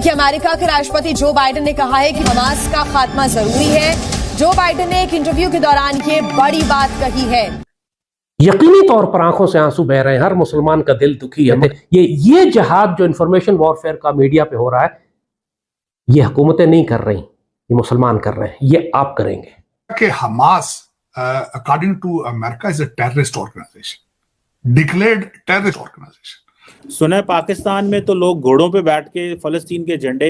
देखिए, अमेरिका के राष्ट्रपति जो बाइडेन ने कहा है कि हमास का खात्मा जरूरी है। जो बाइडेन ने एक इंटरव्यू के दौरान ये बड़ी बात कही है। यकीनी तौर पर आंखों से आंसू बह रहे हैं, हर मुसलमान का दिल दुखी है। ये जिहाद जो इंफॉर्मेशन वॉरफेयर का मीडिया पे हो रहा है, ये हुकूमतें नहीं कर रही, ये मुसलमान कर रहे हैं, ये आप करेंगे। कि Hamas according to America is a terrorist organisation, declared terrorist organisation. सुना है पाकिस्तान में तो लोग घोड़ों पे बैठ के फलस्तीन के झंडे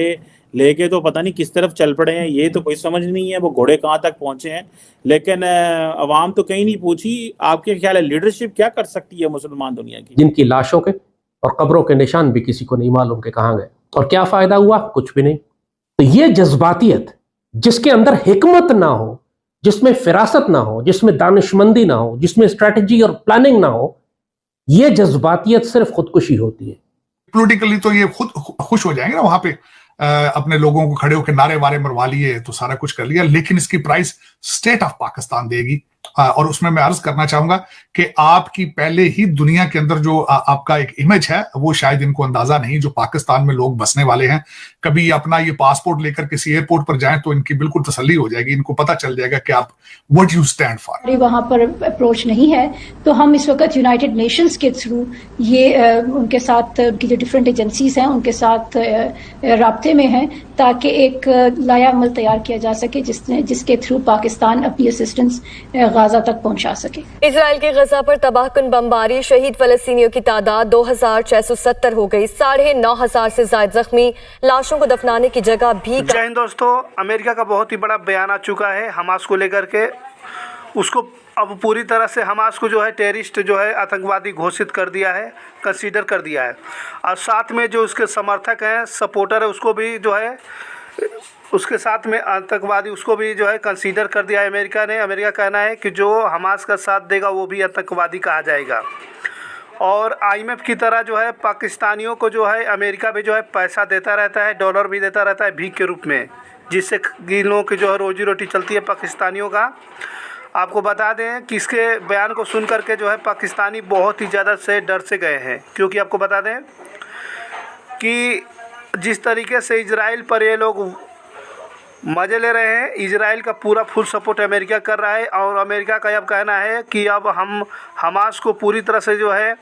लेके तो पता नहीं किस तरफ चल पड़े हैं, ये तो कोई समझ नहीं है वो घोड़े कहाँ तक पहुंचे हैं। लेकिन अवाम तो कहीं नहीं पूछी। आपके ख्याल है लीडरशिप क्या कर सकती है मुसलमान दुनिया की? जिनकी लाशों के और कब्रों के निशान भी किसी को नहीं मालूम कि कहाँ गए और क्या फायदा हुआ, कुछ भी नहीं। तो ये जज्बातियत जिसके अंदर हिकमत ना हो, जिसमें फिरासत ना हो, जिसमें दानिशमंदी ना हो, जिसमें स्ट्रेटजी और प्लानिंग ना हो, ये जज्बातियत सिर्फ खुदकुशी होती है। पॉलिटिकली तो ये खुद खुश हो जाएंगे ना, वहां पे अपने लोगों को खड़े होकर नारे वारे मरवा लिए तो सारा कुछ कर लिया, लेकिन इसकी प्राइस स्टेट ऑफ पाकिस्तान देगी। और उसमें मैं अर्ज करना चाहूंगा कि आपकी पहले ही दुनिया के अंदर जो आपका एक इमेज है वो शायद इनको अंदाजा नहीं, जो पाकिस्तान में लोग बसने वाले हैं, कभी अपना ये पासपोर्ट लेकर किसी एयरपोर्ट पर जाएं तो इनकी बिल्कुल तसल्ली हो जाएगी, इनको पता चल जाएगा कि आप व्हाट यू स्टैंड फॉर। वहां पर अप्रोच नहीं है तो हम इस वक्त यूनाइटेड नेशंस के थ्रू ये उनके साथ, उनकी जो डिफरेंट एजेंसीज हैं उनके साथ राब्ते में हैं ताकि एक लाया अमल तैयार किया जा सके जिसके थ्रू पाकिस्तान अपनी असिस्टेंस गाजा तक पहुंचा सके। इजराइल के गजा पर तबाहकुन बमबारी, शहीद फलस्तीनियों की तादाद 2670 हो गई, 9,500 से ज्यादा जख्मी, लाशों को दफनाने की जगह भी। जय हिंद दोस्तों, अमेरिका का बहुत ही बड़ा बयान आ चुका है हमास को लेकर के। उसको अब पूरी तरह से हमास को जो है टेररिस्ट जो है आतंकवादी घोषित कर दिया है, कंसीडर कर दिया है। और साथ में जो उसके समर्थक हैं, सपोर्टर है, उसको भी जो है उसके साथ में आतंकवादी उसको भी जो है कंसीडर कर दिया है अमेरिका ने। अमेरिका कहना है कि जो हमास का साथ देगा वो भी आतंकवादी कहा जाएगा। और IMF की तरह जो है पाकिस्तानियों को जो है अमेरिका भी जो है पैसा देता रहता है, डॉलर भी देता रहता है भीख के रूप में, जिससे इन लोगों की जो है रोजी रोटी चलती है पाकिस्तानियों का। आपको बता दें कि इसके बयान को सुन करके जो है पाकिस्तानी बहुत ही ज़्यादा से डर से गए हैं, क्योंकि आपको बता दें कि जिस तरीके से इजराइल पर ये लोग मज़े ले रहे हैं, इजराइल का पूरा फुल सपोर्ट अमेरिका कर रहा है। और अमेरिका का अब कहना है कि अब हम हमास को पूरी तरह से जो है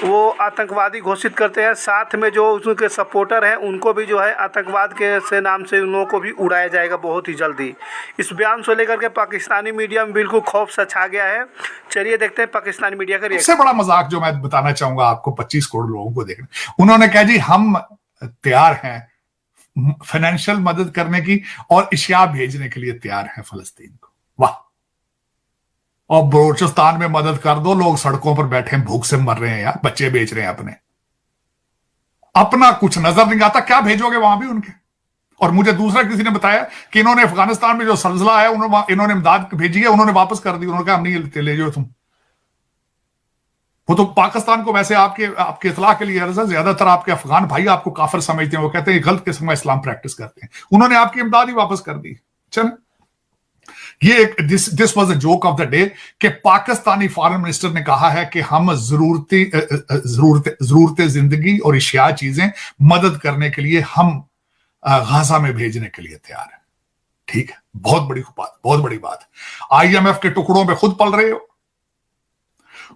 वो आतंकवादी घोषित करते हैं, साथ में जो उनके सपोर्टर हैं उनको भी जो है आतंकवाद के से नाम से उन लोगों को भी उड़ाया जाएगा बहुत ही जल्दी। इस बयान से लेकर के पाकिस्तानी मीडिया में बिल्कुल खौफ सा छा गया है। चलिए देखते हैं पाकिस्तानी मीडिया का रिएक्शन। सबसे बड़ा मजाक जो मैं बताना चाहूंगा आपको, 25 करोड़ लोगों को देखना, उन्होंने कहा जी हम तैयार हैं फाइनेंशियल मदद करने की और इशिया भेजने के लिए तैयार हैं फलस्तीन को। वाह! और बलोचिस्तान में मदद कर दो, लोग सड़कों पर बैठे भूख से मर रहे हैं यार, बच्चे बेच रहे हैं अपना कुछ नजर नहीं आता, क्या भेजोगे वहां भी उनके। और मुझे दूसरा किसी ने बताया कि इन्होंने अफगानिस्तान में जो सल्जला है इन्होंने इमदाद भेजी है, उन्होंने वापस कर दी, उन्होंने कहा हम नहीं ले जाओ तुम। वो तो पाकिस्तान को वैसे आपके इतला के लिए ज्यादातर आपके अफगान भाई आपको काफिर समझते हैं, वो कहते हैं गलत किस्म का इस्लाम प्रैक्टिस करते हैं, उन्होंने आपकी इमदाद ही वापस कर दी। चल ये एक this was the joke of the day कि पाकिस्तानी फॉरेन मिनिस्टर ने कहा है कि हम जरूरत जिंदगी और इशिया चीजें मदद करने के लिए हम गाजा में भेजने के लिए तैयार हैं। ठीक है, बहुत बड़ी बात, बहुत बड़ी बात। IMF के टुकड़ों में खुद पल रहे हो,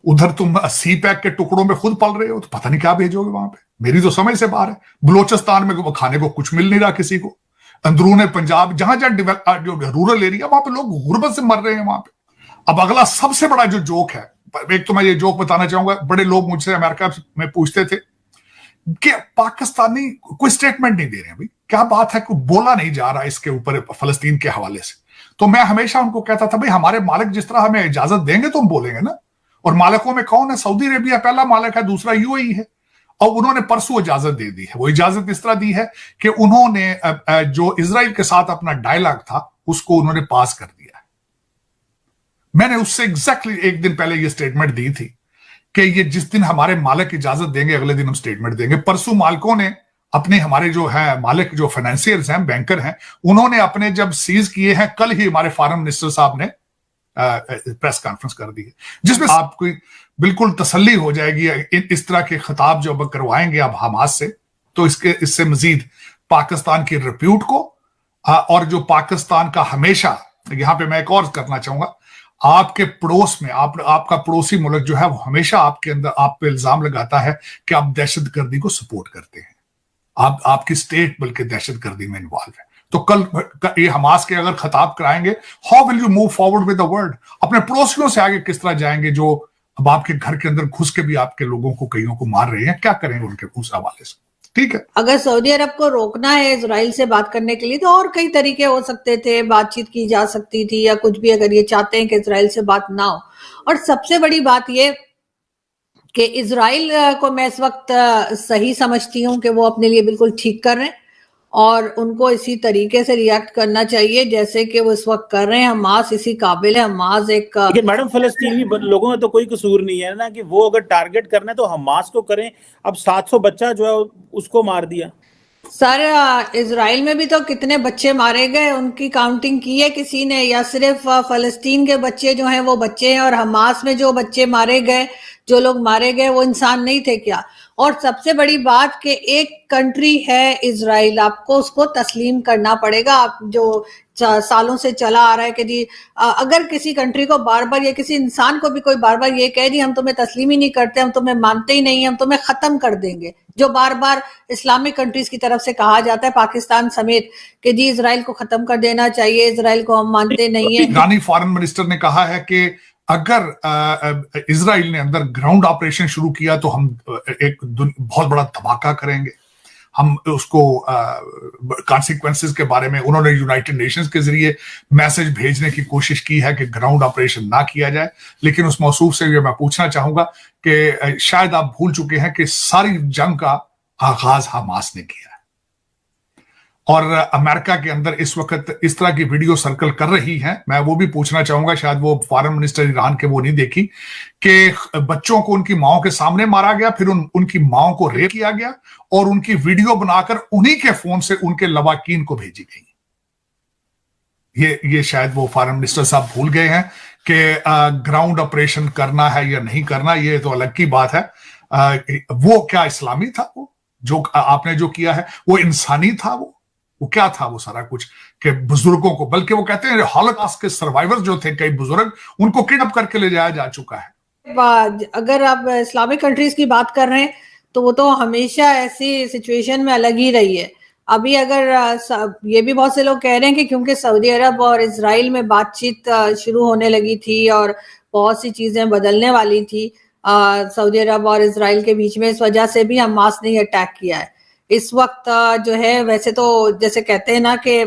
उधर तुम CPEC के टुकड़ों में खुद पल रहे हो, तो पता नहीं क्या भेजोगे वहां पे। मेरी तो समझ से बाहर है। बलोचिस्तान में खाने को कुछ मिल नहीं रहा किसी को, अंदरूने पंजाब जहां जो रूरल एरिया वहां पे लोग गुर्बत से मर रहे हैं वहां पे। अब अगला सबसे बड़ा जो जोक है, एक तो मैं ये जोक बताना चाहूंगा, बड़े लोग मुझसे अमेरिका में पूछते थे कि पाकिस्तानी कोई स्टेटमेंट नहीं दे रहे हैं, भाई क्या बात है, कोई बोला नहीं जा रहा इसके ऊपर फलस्तीन के हवाले से। तो मैं हमेशा उनको कहता था भाई हमारे मालिक जिस तरह हमें इजाजत देंगे तो हम बोलेंगे ना। और मालिकों में कौन है? सऊदी अरेबिया पहला मालिक है, दूसरा UAE है। और उन्होंने परसों इजाजत दे दी है। वो इजाजत इस तरह दी है कि उन्होंने जो इजराइल के साथ अपना डायलॉग था उसको उन्होंने पास कर दिया है। मैंने उससे एग्जैक्टली एक दिन पहले ये स्टेटमेंट दी थी कि ये जिस दिन हमारे मालिक इजाजत देंगे अगले दिन हम स्टेटमेंट देंगे। परसों मालिकों ने अपने, हमारे जो है मालिक जो फाइनेंशियर्स हैं, बैंकर हैं, उन्होंने अपने जब सीज किए हैं, कल ही हमारे फॉरेन मिनिस्टर साहब ने प्रेस कॉन्फ्रेंस कर दी है, जिसमें आपको बिल्कुल तसल्ली हो जाएगी। इस तरह के खिताब जो अब करवाएंगे आप हमास से, तो इससे मजीद पाकिस्तान की रिप्यूट को, और जो पाकिस्तान का हमेशा, यहां पे मैं एक और करना चाहूंगा, आपके पड़ोस में आपका पड़ोसी मुल्क जो है वो हमेशा आपके अंदर आप पे इल्जाम लगाता है कि आप दहशतगर्दी को सपोर्ट करते हैं, आपकी स्टेट बल्कि दहशतगर्दी में इन्वॉल्व है। तो कल ये हमास के अगर खिताब कराएंगे, how will you move forward with the world? अपने पड़ोसियों से आगे किस तरह जाएंगे जो अब आपके घर के अंदर घुस के भी आपके लोगों को, कईयों को मार रहे हैं? क्या करेंगे उनके उस हवाले से? ठीक है, अगर सऊदी अरब को रोकना है इजराइल से बात करने के लिए तो और कई तरीके हो सकते थे, बातचीत की जा सकती थी या कुछ भी, अगर ये चाहते हैं कि इजराइल से बात ना हो। और सबसे बड़ी बात ये कि इजराइल को मैं इस वक्त सही समझती हूँ कि वो अपने लिए बिल्कुल ठीक कर रहे हैं और उनको इसी तरीके से रिएक्ट करना चाहिए जैसे कि वो इस वक्त कर रहे हैं। हमास इसी काबिल है। हमास एक, लेकिन मैडम फलस्तीनी लोगों में तो कोई कसूर नहीं है ना कि वो अगर टारगेट करना है तो हमास को करें। अब 700 बच्चा जो है उसको मार दिया। सर इजराइल में भी तो कितने बच्चे मारे गए, उनकी काउंटिंग की है किसी ने, या सिर्फ फलस्तीन के बच्चे जो हैं वो बच्चे हैं? और हमास में जो बच्चे मारे गए, जो लोग मारे गए, वो इंसान नहीं थे क्या? और सबसे बड़ी बात कि एक कंट्री है इजराइल, आपको उसको तस्लीम करना पड़ेगा। आप जो सालों से चला आ रहा है कि जी अगर किसी कंट्री को बार बार या किसी इंसान को भी कोई बार बार ये कह दी हम तुम्हें तस्लीम ही नहीं करते, हम तुम्हें मानते ही नहीं, हम तुम्हें खत्म कर देंगे, जो बार बार इस्लामिक कंट्रीज की तरफ से कहा जाता है पाकिस्तान समेत कि जी इजराइल को खत्म कर देना चाहिए, इजराइल को हम मानते नहीं है। ईरानी फॉरेन मिनिस्टर ने कहा है कि अगर इजराइल ने अंदर ग्राउंड ऑपरेशन शुरू किया तो हम एक बहुत बड़ा धमाका करेंगे, हम उसको कॉन्सिक्वेंसेस के बारे में उन्होंने यूनाइटेड नेशंस के जरिए मैसेज भेजने की कोशिश की है कि ग्राउंड ऑपरेशन ना किया जाए। लेकिन उस मौसूफ से मैं पूछना चाहूंगा कि शायद आप भूल चुके हैं कि सारी जंग का आगाज हमास ने किया है और अमेरिका के अंदर इस वक्त इस तरह की वीडियो सर्कल कर रही हैं। मैं वो भी पूछना चाहूंगा, शायद वो फॉरेन मिनिस्टर ईरान के वो नहीं देखी, कि बच्चों को उनकी माओ के सामने मारा गया, फिर उनकी माओ को रेप किया गया और उनकी वीडियो बनाकर उन्हीं के फोन से उनके लवाकीन को भेजी गई। ये शायद वो फॉरेन मिनिस्टर साहब भूल गए हैं कि ग्राउंड ऑपरेशन करना है या नहीं करना, ये तो अलग की बात है। वो क्या इस्लामी था? वो जो आपने जो किया है वो इंसानी था? वो क्या था? वो सारा कुछ कि बुजुर्गों को, बल्कि वो कहते हैं हॉलोकॉस्ट के सर्वाइवर जो थे कई बुजुर्ग, उनको किडनैप करके ले जाया जा चुका है। अगर आप इस्लामिक कंट्रीज की बात कर रहे हैं तो वो तो हमेशा ऐसी सिचुएशन में अलग ही रही है। अभी अगर ये भी बहुत से लोग कह रहे हैं कि क्योंकि सऊदी अरब और इजराइल में बातचीत शुरू होने लगी थी और बहुत सी चीजें बदलने वाली थी सऊदी अरब और इजराइल के बीच में, इस वजह से भी हमास ने अटैक किया है। इस वक्त जो है, वैसे तो जैसे कहते हैं ना कि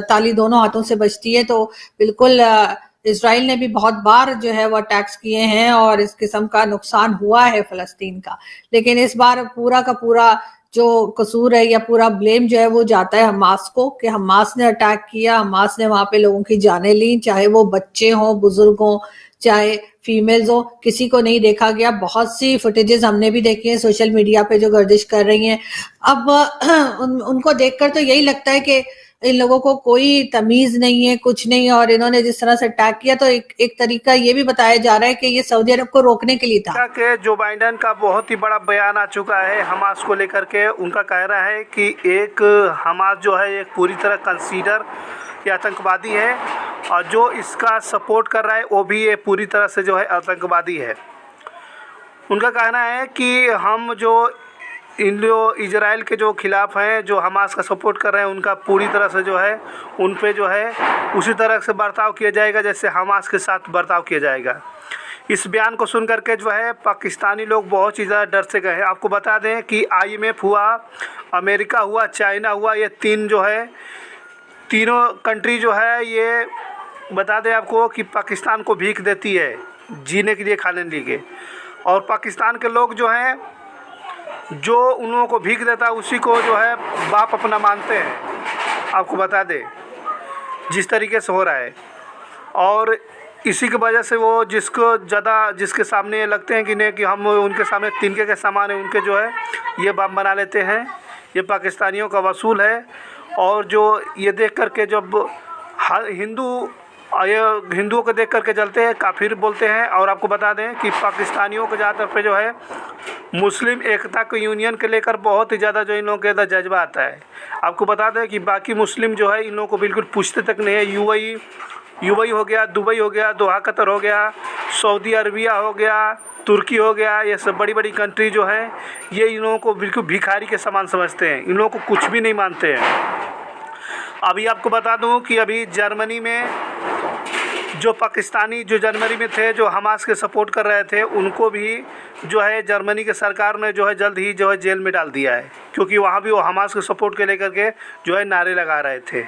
ताली दोनों हाथों से बजती है, तो बिल्कुल इजराइल ने भी बहुत बार जो है वो अटैक्स किए हैं और इस किस्म का नुकसान हुआ है फलस्तीन का। लेकिन इस बार पूरा का पूरा जो कसूर है या पूरा ब्लेम जो है वो जाता है हमास को कि हमास ने अटैक किया, हमास ने वहां पे लोगों की जानें ली, चाहे वो बच्चे हों, बुजुर्ग हों, चाहे फीमेल्स हो, किसी को नहीं देखा गया। बहुत सी फुटेजेस हमने भी देखी हैं सोशल मीडिया पे जो गर्दिश कर रही हैं। अब उनको देखकर तो यही लगता है कि इन लोगों को कोई तमीज नहीं है, कुछ नहीं, और इन्होंने जिस तरह से अटैक किया तो एक तरीका ये भी बताया जा रहा है कि ये सऊदी अरब को रोकने के लिए था। कि जो बाइडेन का बहुत ही बड़ा बयान आ चुका है हमास को लेकर के। उनका कहना है कि एक हमास जो है एक पूरी तरह कंसीडर ये आतंकवादी है और जो इसका सपोर्ट कर रहा है वो भी ये पूरी तरह से जो है आतंकवादी है। उनका कहना है कि हम जो इजराइल के जो खिलाफ़ हैं, जो हमास का सपोर्ट कर रहे हैं, उनका पूरी तरह से जो है उन पे जो है उसी तरह से बर्ताव किया जाएगा जैसे हमास के साथ बर्ताव किया जाएगा। इस बयान को सुन करके जो है पाकिस्तानी लोग बहुत ही ज़्यादा डर से गए हैं। आपको बता दें कि IMF हुआ, अमेरिका हुआ, चाइना हुआ, ये तीनों कंट्री जो है ये बता दें आपको कि पाकिस्तान को भीख देती है जीने के लिए, खाने के लिए। और पाकिस्तान के लोग जो हैं, जो उन लोगों को भीख देता है उसी को जो है बाप अपना मानते हैं। आपको बता दें जिस तरीके से हो रहा है, और इसी की वजह से वो जिसके सामने लगते हैं कि नहीं कि हम उनके सामने तिनके के सामान है, उनके जो है ये बम बना लेते हैं। ये पाकिस्तानियों का वसूल है। और जो ये देख कर के जब हिंदू और ये हिंदुओं को देख करके जलते हैं, काफिर बोलते हैं। और आपको बता दें कि पाकिस्तानियों के ज़्यादातर पे जो है मुस्लिम एकता को यूनियन के लेकर बहुत ही ज़्यादा जो इन लोगों के अंदर जज्बा आता है। आपको बता दें कि बाकी मुस्लिम जो है इन लोगों को बिल्कुल पूछते तक नहीं है। यूएई हो गया, दुबई हो गया, दोहा कतर हो गया, सऊदी अरबिया हो गया, तुर्की हो गया, ये सब बड़ी बड़ी कंट्री जो है ये इन लोगों को बिल्कुल भिखारी के समान समझते हैं। इन लोगों को कुछ भी नहीं मानते हैं। अभी आपको बता दूं कि अभी जर्मनी में जो पाकिस्तानी जो जर्मनी में थे जो हमास के सपोर्ट कर रहे थे उनको भी जो है जर्मनी के सरकार ने जो है जल्द ही जो है जेल में डाल दिया है, क्योंकि वहाँ भी वो हमास के सपोर्ट के लेकर के जो है नारे लगा रहे थे।